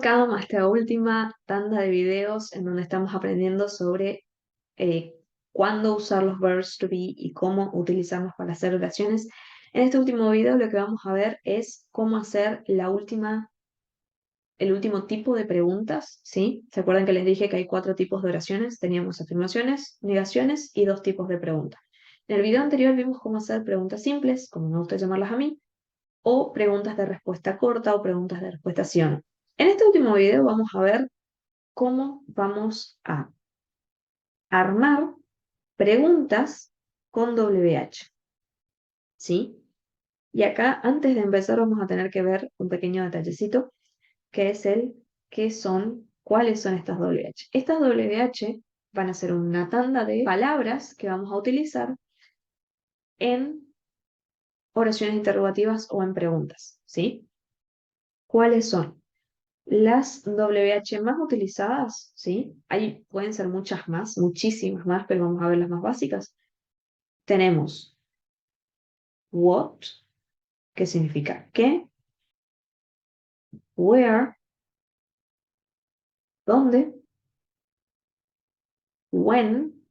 Welcome a esta última tanda de videos en donde estamos aprendiendo sobre eh, cuándo usar los verbs to be y cómo utilizarlos para hacer oraciones. En este último video lo que vamos a ver es cómo hacer el último tipo de preguntas, ¿sí? ¿Se acuerdan que les dije que hay 4 tipos de oraciones? Teníamos afirmaciones, negaciones y 2 tipos de preguntas. En el video anterior vimos cómo hacer preguntas simples, como me gusta llamarlas a mí, o preguntas de respuesta corta o preguntas de respuesta sí o no. En este último video vamos a ver cómo vamos a armar preguntas con WH, ¿sí? Y acá, antes de empezar, vamos a tener que ver un pequeño detallecito, que es cuáles son estas WH. Estas WH van a ser una tanda de palabras que vamos a utilizar en oraciones interrogativas o en preguntas, ¿sí? ¿Cuáles son? Las WH más utilizadas, ¿sí? Ahí pueden ser muchas más, muchísimas más, pero vamos a ver las más básicas. Tenemos what, que significa qué, where, dónde, when,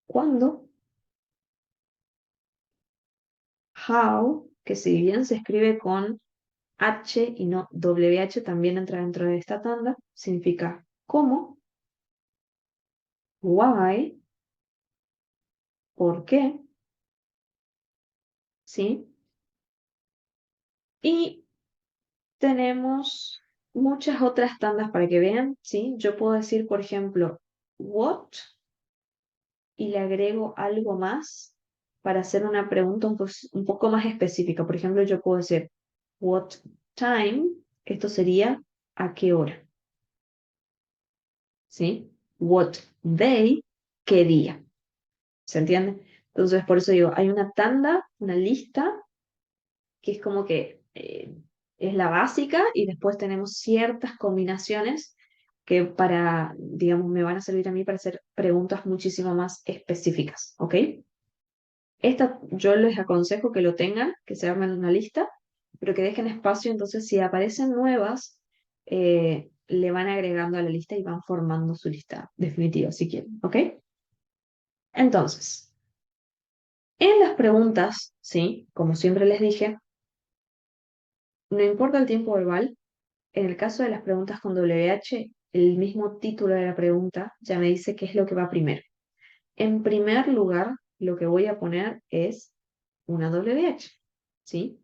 cuándo, how, que si bien se escribe con H y no WH, también entra dentro de esta tanda, significa cómo, why, por qué, ¿sí? Y tenemos muchas otras tandas para que vean, ¿sí? Yo puedo decir, por ejemplo, what, y le agrego algo más para hacer una pregunta un poco más específica. Por ejemplo, yo puedo decir, what time, esto sería ¿a qué hora? ¿Sí? What day, ¿qué día? ¿Se entiende? Entonces, por eso digo, hay una tanda, una lista, que es como que es la básica y después tenemos ciertas combinaciones que digamos, me van a servir a mí para hacer preguntas muchísimo más específicas, ¿ok? Esta yo les aconsejo que lo tengan, que se armen una lista, pero que dejen espacio, entonces si aparecen nuevas, le van agregando a la lista y van formando su lista definitiva, si quieren, ¿ok? Entonces, en las preguntas, sí, como siempre les dije, no importa el tiempo verbal, en el caso de las preguntas con WH, el mismo título de la pregunta ya me dice qué es lo que va primero. En primer lugar, lo que voy a poner es una WH, ¿sí?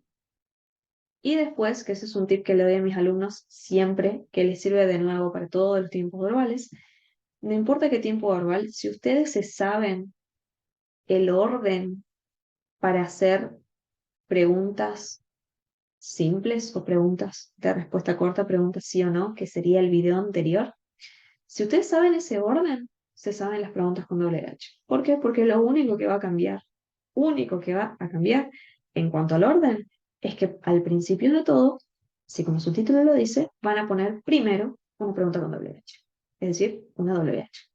Y después, que ese es un tip que le doy a mis alumnos siempre, que les sirve de nuevo para todos los tiempos verbales, no importa qué tiempo verbal, si ustedes se saben el orden para hacer preguntas simples o preguntas de respuesta corta, preguntas sí o no, que sería el video anterior, si ustedes saben ese orden, se saben las preguntas con doble H. ¿Por qué? Porque lo único que va a cambiar, único que va a cambiar en cuanto al orden, es que al principio de todo, si como su título lo dice, van a poner primero una pregunta con doble H. Es decir, una doble H.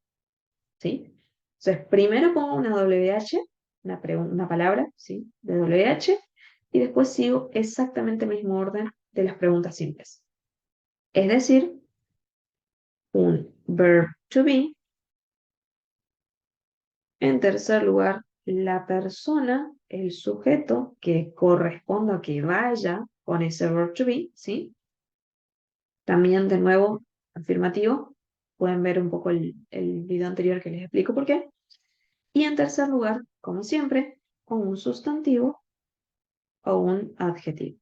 ¿Sí? Entonces, primero pongo una doble H, una palabra, ¿sí? De doble H, y después sigo exactamente el mismo orden de las preguntas simples. Es decir, un verb to be. En tercer lugar, la persona, el sujeto que corresponda, que vaya con ese verb to be, ¿sí? También, de nuevo, afirmativo. Pueden ver un poco el video anterior que les explico por qué. Y en tercer lugar, como siempre, con un sustantivo o un adjetivo.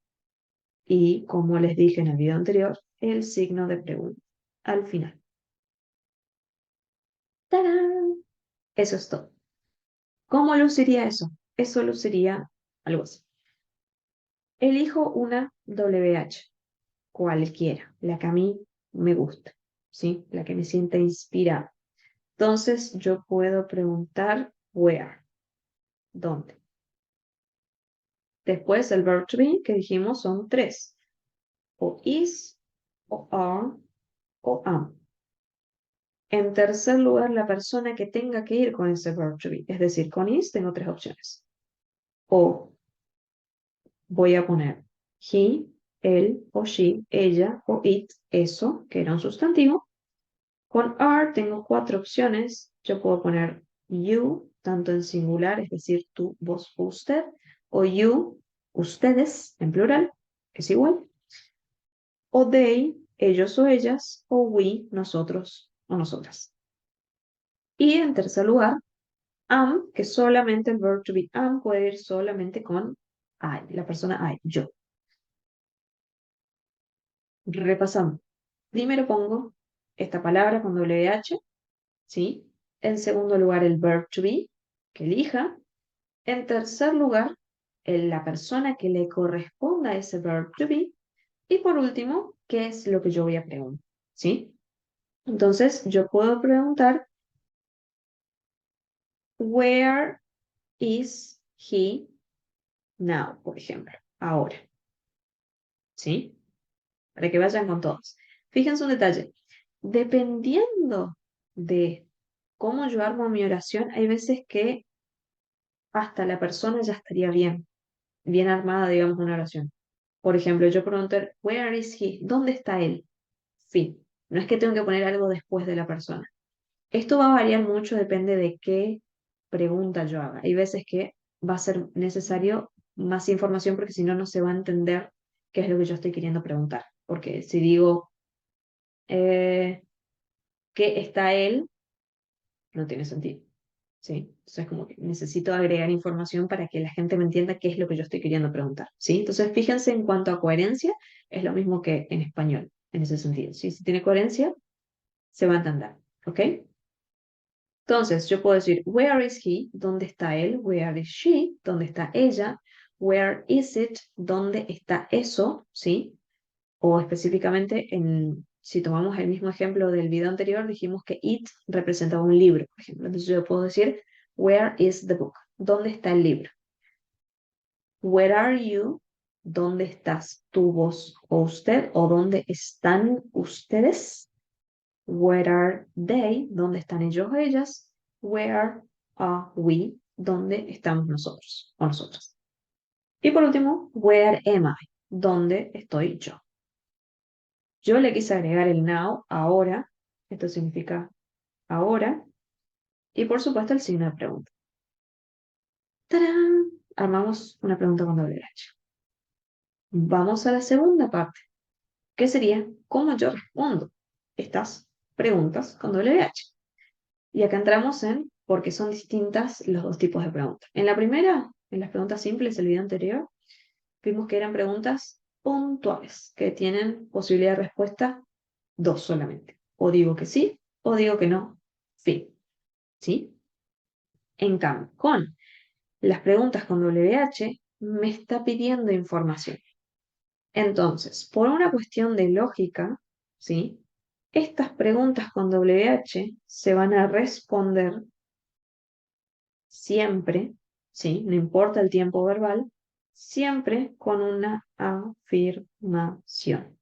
Y como les dije en el video anterior, el signo de pregunta al final. ¡Tarán! Eso es todo. ¿Cómo luciría eso? Eso luciría algo así. Elijo una WH, cualquiera, la que a mí me gusta, ¿sí? La que me sienta inspirada. Entonces yo puedo preguntar where, ¿dónde? Después el verb to be, que dijimos, son 3. O is, o are, o am. En tercer lugar, la persona que tenga que ir con ese verb to be. Es decir, con is tengo 3 opciones. O voy a poner he, él o she, ella o it, eso, que era un sustantivo. Con are tengo 4 opciones. Yo puedo poner you, tanto en singular, es decir, tú, vos o usted, o you, ustedes, en plural, es igual, o they, ellos o ellas, o we, nosotros o nosotras. Y en tercer lugar, am, que solamente el verb to be am puede ir solamente con I, la persona I, yo. Repasamos. Primero pongo esta palabra con doble H, ¿sí? En segundo lugar, el verb to be, que elija. En tercer lugar, la persona que le corresponda a ese verb to be. Y por último, ¿qué es lo que yo voy a preguntar? ¿Sí? Entonces, yo puedo preguntar, where is he now? Por ejemplo, ahora. ¿Sí? Para que vayan con todos. Fíjense un detalle. Dependiendo de cómo yo armo mi oración, hay veces que hasta la persona ya estaría bien armada, digamos, una oración. Por ejemplo, yo pregunto, where is he? ¿Dónde está él? Fin. No es que tengo que poner algo después de la persona. Esto va a variar mucho, depende de qué pregunta yo haga. Hay veces que va a ser necesario más información porque si no, no se va a entender qué es lo que yo estoy queriendo preguntar. Porque si digo, ¿qué está él? No tiene sentido. ¿Sí? Entonces, como que necesito agregar información para que la gente me entienda qué es lo que yo estoy queriendo preguntar. ¿Sí? Entonces, fíjense en cuanto a coherencia, es lo mismo que en español, en ese sentido. ¿Sí? Si tiene coherencia, se va a entender. ¿Ok? Entonces, yo puedo decir, where is he? ¿Dónde está él? Where is she? ¿Dónde está ella? Where is it? ¿Dónde está eso? ¿Sí? O específicamente, si tomamos el mismo ejemplo del video anterior, dijimos que it representaba un libro, por ejemplo. Entonces yo puedo decir, where is the book? ¿Dónde está el libro? Where are you? ¿Dónde estás tú, vos o usted? ¿O dónde están ustedes? Where are they? ¿Dónde están ellos o ellas? Where are we? ¿Dónde estamos nosotros o nosotras? Y por último, where am I? ¿Dónde estoy yo? Yo le quise agregar el now, ahora. Esto significa ahora. Y por supuesto el signo de pregunta. ¡Tarán! Armamos una pregunta con doble H. Vamos a la segunda parte, que sería cómo yo respondo estas preguntas con doble H. Y acá entramos en por qué son distintas los dos tipos de preguntas. En la primera, en las preguntas simples del video anterior, vimos que eran preguntas puntuales, que tienen posibilidad de respuesta dos solamente. O digo que sí, o digo que no. Fin. ¿Sí? En cambio, con las preguntas con WH, me está pidiendo información. Entonces, por una cuestión de lógica, ¿sí? Estas preguntas con WH se van a responder siempre, ¿sí? No importa el tiempo verbal, siempre con una afirmación.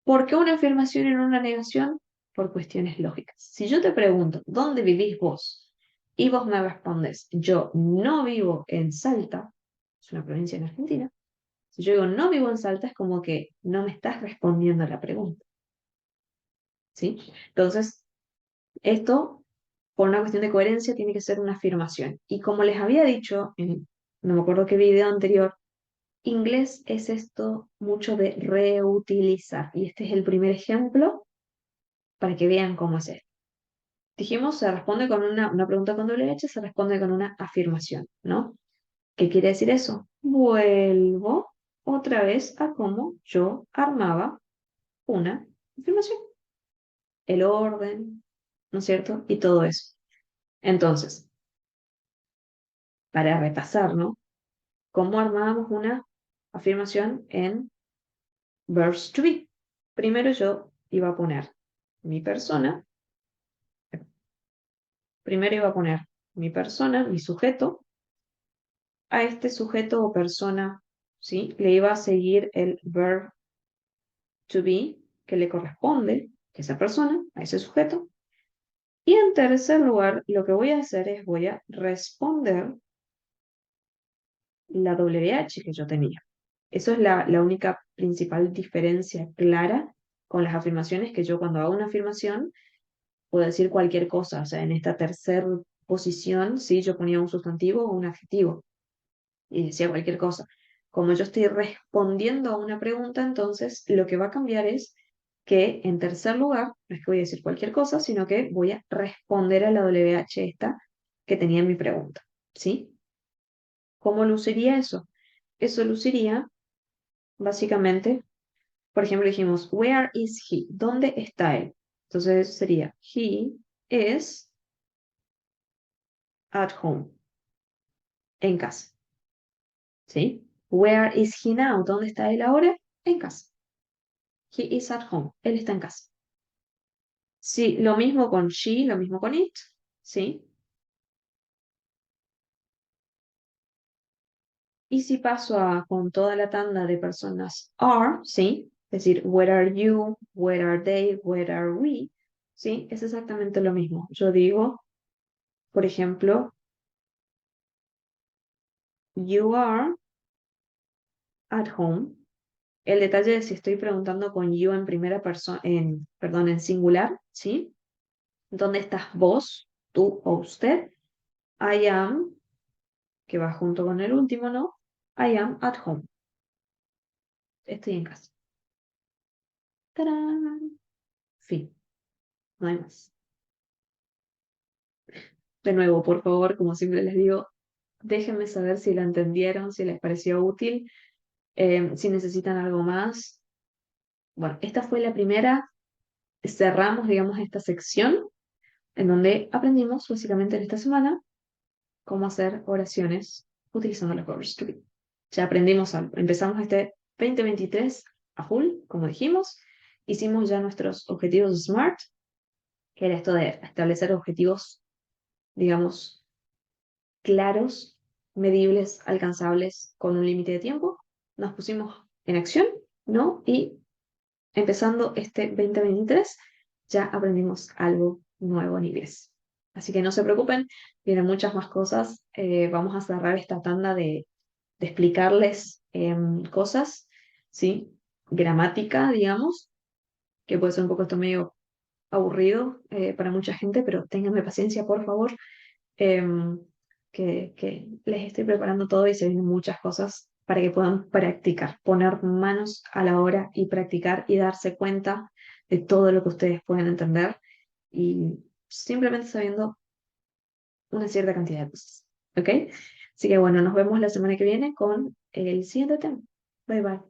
¿Por qué una afirmación y no una negación? Por cuestiones lógicas. Si yo te pregunto, ¿dónde vivís vos? Y vos me respondes, yo no vivo en Salta, es una provincia en Argentina. Si yo digo no vivo en Salta, es como que no me estás respondiendo a la pregunta. ¿Sí? Entonces, esto, por una cuestión de coherencia, tiene que ser una afirmación. Y como les había dicho no me acuerdo qué video anterior, inglés es esto mucho de reutilizar. Y este es el primer ejemplo para que vean cómo es esto. Dijimos, se responde con una pregunta con doble H, se responde con una afirmación, ¿no? ¿Qué quiere decir eso? Vuelvo otra vez a cómo yo armaba una afirmación. El orden, ¿no es cierto? Y todo eso. Entonces, para repasar, ¿no? ¿Cómo armábamos una afirmación en verbs to be? Primero yo iba a poner mi persona. Primero iba a poner mi persona, mi sujeto. A este sujeto o persona, ¿sí? Le iba a seguir el verb to be que le corresponde a esa persona, a ese sujeto. Y en tercer lugar, lo que voy a hacer es voy a responder la WH que yo tenía. Eso es la única principal diferencia clara con las afirmaciones, que yo cuando hago una afirmación puedo decir cualquier cosa. O sea, en esta tercera posición, sí, yo ponía un sustantivo o un adjetivo y decía cualquier cosa. Como yo estoy respondiendo a una pregunta, entonces lo que va a cambiar es que en tercer lugar, no es que voy a decir cualquier cosa, sino que voy a responder a la WH esta que tenía en mi pregunta, ¿sí? ¿Cómo luciría eso? Eso luciría básicamente, por ejemplo, dijimos, where is he? ¿Dónde está él? Entonces sería, he is at home, en casa, ¿sí? Where is he now? ¿Dónde está él ahora? En casa. He is at home. Él está en casa. Sí, lo mismo con she, lo mismo con it, ¿sí? Y si paso a con toda la tanda de personas are, ¿sí? Es decir, where are you? Where are they? Where are we? ¿Sí? Es exactamente lo mismo. Yo digo, por ejemplo, you are at home. El detalle es si estoy preguntando con you en primera persona, perdón, en singular, ¿sí? ¿Dónde estás vos, tú o usted? I am, que va junto con el último, ¿no? I am at home. Estoy en casa. ¡Tarán! Fin, no hay más. De nuevo, por favor, como siempre les digo, déjenme saber si la entendieron, si les pareció útil, si necesitan algo más. Bueno, esta fue la primera. Cerramos, digamos, esta sección en donde aprendimos básicamente en esta semana cómo hacer oraciones utilizando los verbs to be. Ya aprendimos algo. Empezamos este 2023 a full, como dijimos. Hicimos ya nuestros objetivos SMART, que era esto de establecer objetivos, digamos, claros, medibles, alcanzables, con un límite de tiempo. Nos pusimos en acción, ¿no? Y empezando este 2023, ya aprendimos algo nuevo en inglés. Así que no se preocupen, vienen muchas más cosas. Vamos a cerrar esta tanda de explicarles cosas, ¿sí? Gramática, digamos, que puede ser un poco esto medio aburrido para mucha gente, pero ténganme paciencia, por favor, em, que les estoy preparando todo y se vienen muchas cosas para que puedan practicar, poner manos a la obra y practicar y darse cuenta de todo lo que ustedes pueden entender y simplemente sabiendo una cierta cantidad de cosas. ¿Ok? Así que bueno, nos vemos la semana que viene con el siguiente tema. Bye bye.